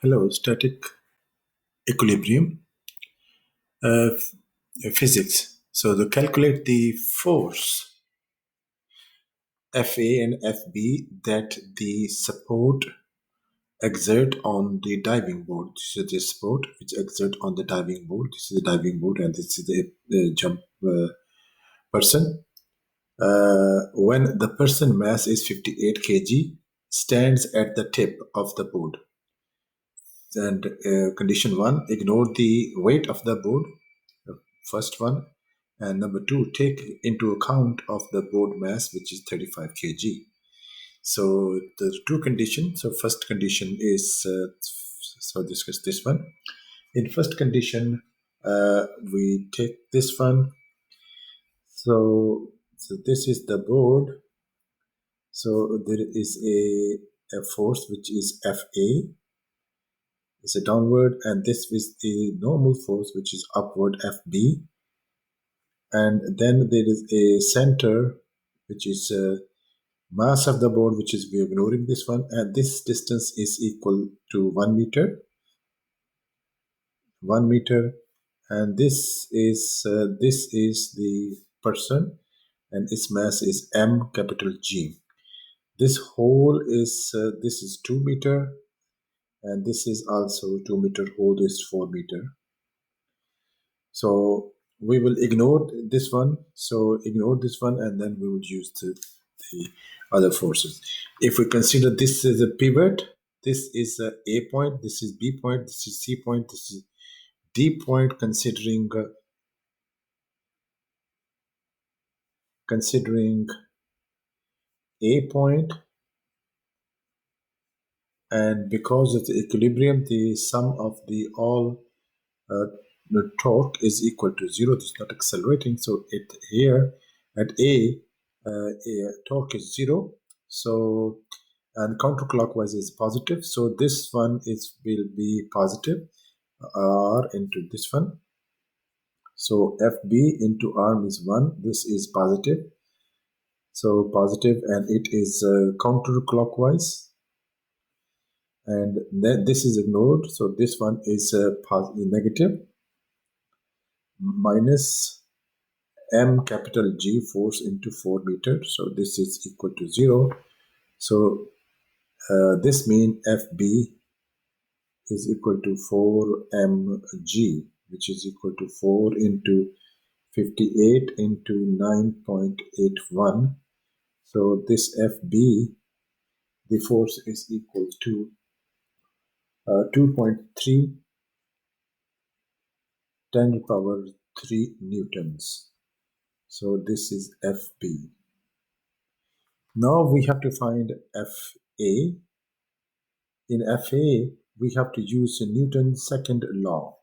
Hello, static equilibrium physics. So to calculate the force Fa and Fb that the support exert on the diving board. This is the support which exert on the diving board. This is the diving board and this is the jump person. When the person mass is 58 kg, stands at the tip of the board. And condition 1, ignore the weight of the board, the first one. And number 2, take into account of the board mass, which is 35 kg. So the two conditions. So first condition is, so discuss this one. In first condition, we take this one. So this is the board. So there is a force which is Fa. It's a downward, and this is the normal force which is upward, Fb. And then there is a center which is mass of the board, which is we're ignoring this one, and this distance is equal to 1 meter. 1 meter, and this is the person, and its mass is m capital G. This hole is this is 2 meter, and this is also 2 meter. Hole is 4 meter. So we will ignore this one. So ignore this one, and then we will use the other forces. If we consider this as a pivot, this is A point, this is B point, this is C point, this is D point, considering A point, and because of the equilibrium, the sum of the all the torque is equal to 0. It's not accelerating, so it here at A torque is 0. So and counterclockwise is positive. So this one will be positive, R into this one. So Fb into arm is 1. This is positive. So positive, and it is counterclockwise. And then this is ignored. So this one is negative, minus m capital G force into 4 meter. So this is equal to 0. So this means Fb is equal to 4 mg, which is equal to 4 into 58 into 9.81. So this Fb, the force is equal to 2.3 10 to the power 3 newtons. So this is Fb. Now we have to find Fa. In Fa, we have to use Newton's second law.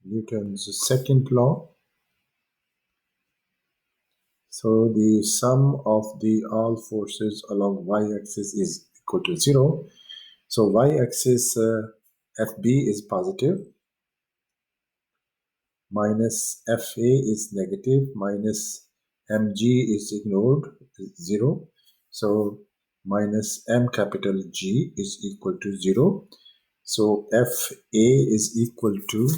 Newton's second law. So the sum of the all forces along y-axis is equal to 0. So y-axis Fb is positive, minus Fa is negative, minus mg is ignored, 0. So minus m capital G is equal to 0. So Fa is equal to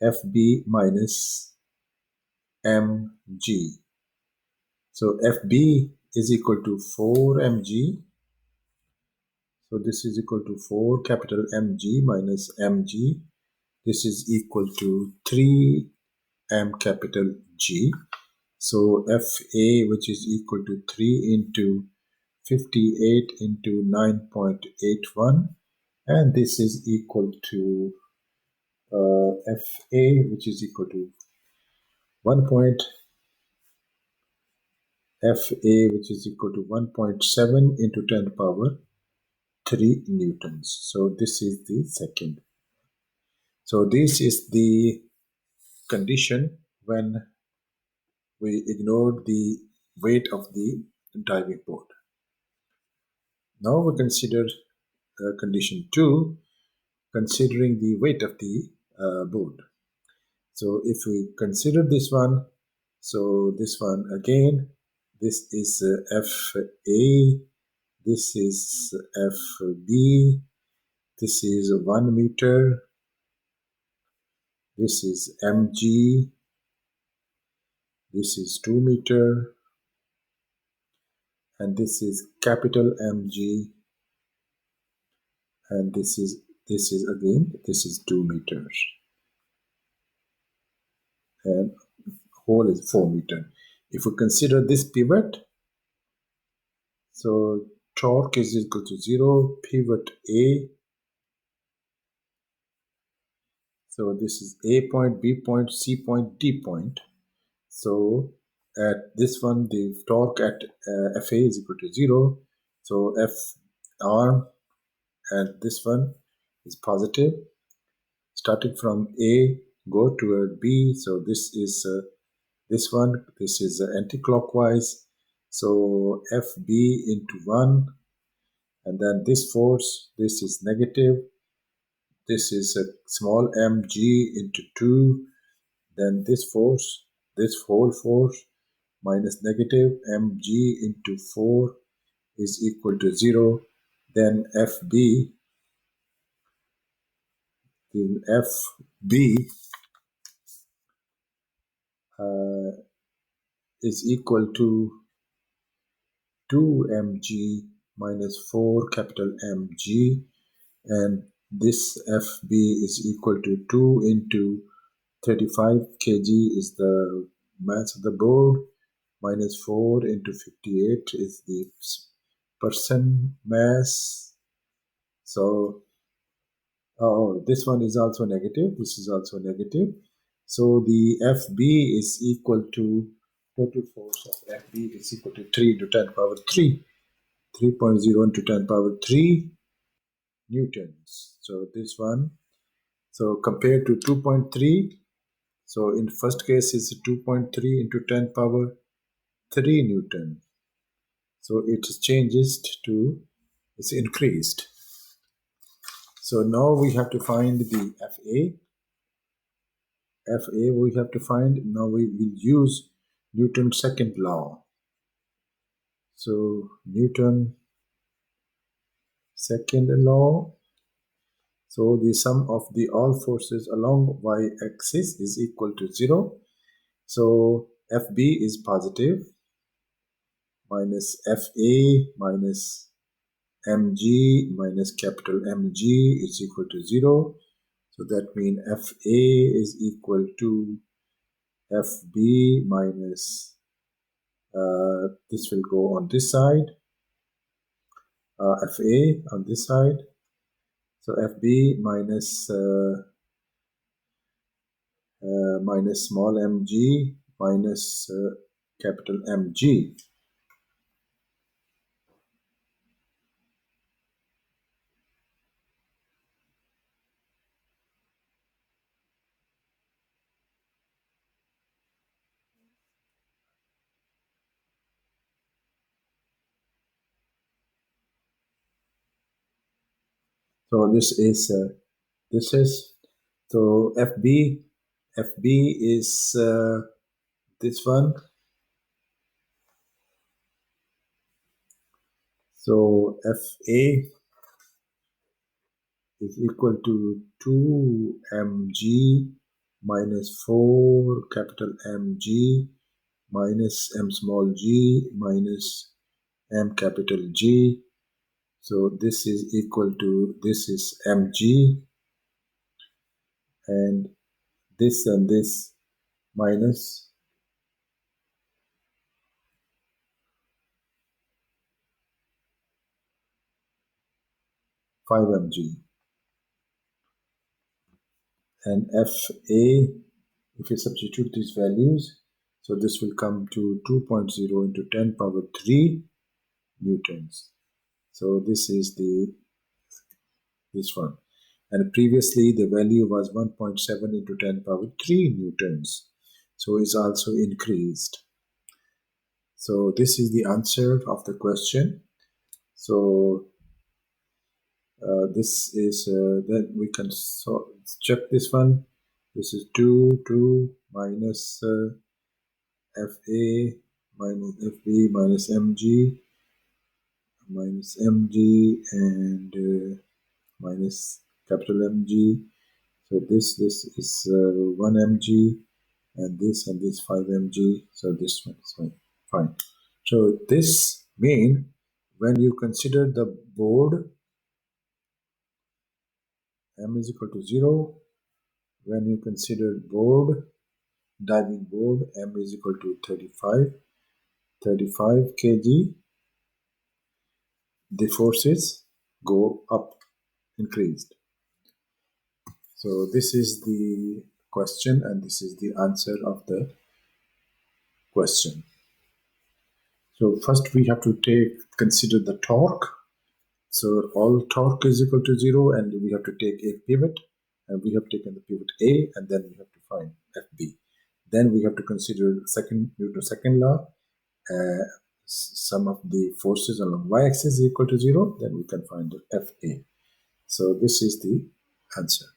Fb minus mg. So Fb is equal to 4 mg. So this is equal to 4 capital Mg minus mg. This is equal to 3 m capital G. So Fa, which is equal to 3 into 58 into 9.81, and this is equal to Fa, which is equal to 1. Fa, which is equal to 1.7 into 10 to the power 3 newtons. So this is the second. So this is the condition when we ignore the weight of the diving board. Now we consider condition 2, considering the weight of the board. So if we consider this one, so this one again, this is FA, this is FB, this is 1 meter, this is mg, this is 2 meter, and this is capital MG, and this is again, this is 2 meters, and whole is 4 meter. If we consider this pivot, so torque is equal to 0, pivot A, so this is A point, B point, C point, D point. So at this one, the torque at FA is equal to 0. So F arm at this one is positive. Starting from A, go toward B. So this is this one. This is anti-clockwise. So FB into 1. And then this force, this is negative. This is a small mg into 2. Then this force, this whole force, minus negative mg into 4 is equal to 0. Then FB, then FB is equal to 2 mg minus 4 capital Mg, and this FB is equal to 2 into 35 kg is the mass of the board, minus 4 into 58 is the person mass. So this one is also negative, this is also negative. So the FB is equal to, total force of FB is equal to 3 into 10 power 3, 3.0 into 10 power 3 newtons. So this one, so compared to 2.3, so in first case is 2.3 into 10 power 3 newton. So it changes to, it's increased. So now we have to find the FA. FA we have to find, now we will use Newton's second law. So Newton's second law. So the sum of the all forces along y-axis is equal to 0. So FB is positive, minus FA minus mg minus capital MG is equal to 0. So that means FA is equal to FB minus, this will go on this side, FA on this side. So FB minus minus small mg minus capital MG. So this is so FB is this one. So FA is equal to 2 mg minus 4 capital MG minus m small g minus m capital G. So this is equal to, this is mg, and this minus 5 mg, and FA, if you substitute these values, so this will come to 2.0 into 10 power 3 newtons. So this is this one, and previously the value was 1.7 into 10 power 3 newtons, so it's also increased. So this is the answer of the question. So this is then we can check this one. This is 2 minus FA minus FB minus mg and minus capital Mg. So this is 1 mg and this 5 mg. So this one is fine. So this mean when you consider the board m is equal to 0, when you consider diving board m is equal to 35 kg, the forces go up, increased. So this is the question and this is the answer of the question. So first we have to consider the torque. So all torque is equal to 0 and we have to take a pivot, and we have taken the pivot A, and then we have to find FB. Then we have to consider Newton's second law, sum of the forces along y-axis is equal to 0, then we can find the FA. So this is the answer.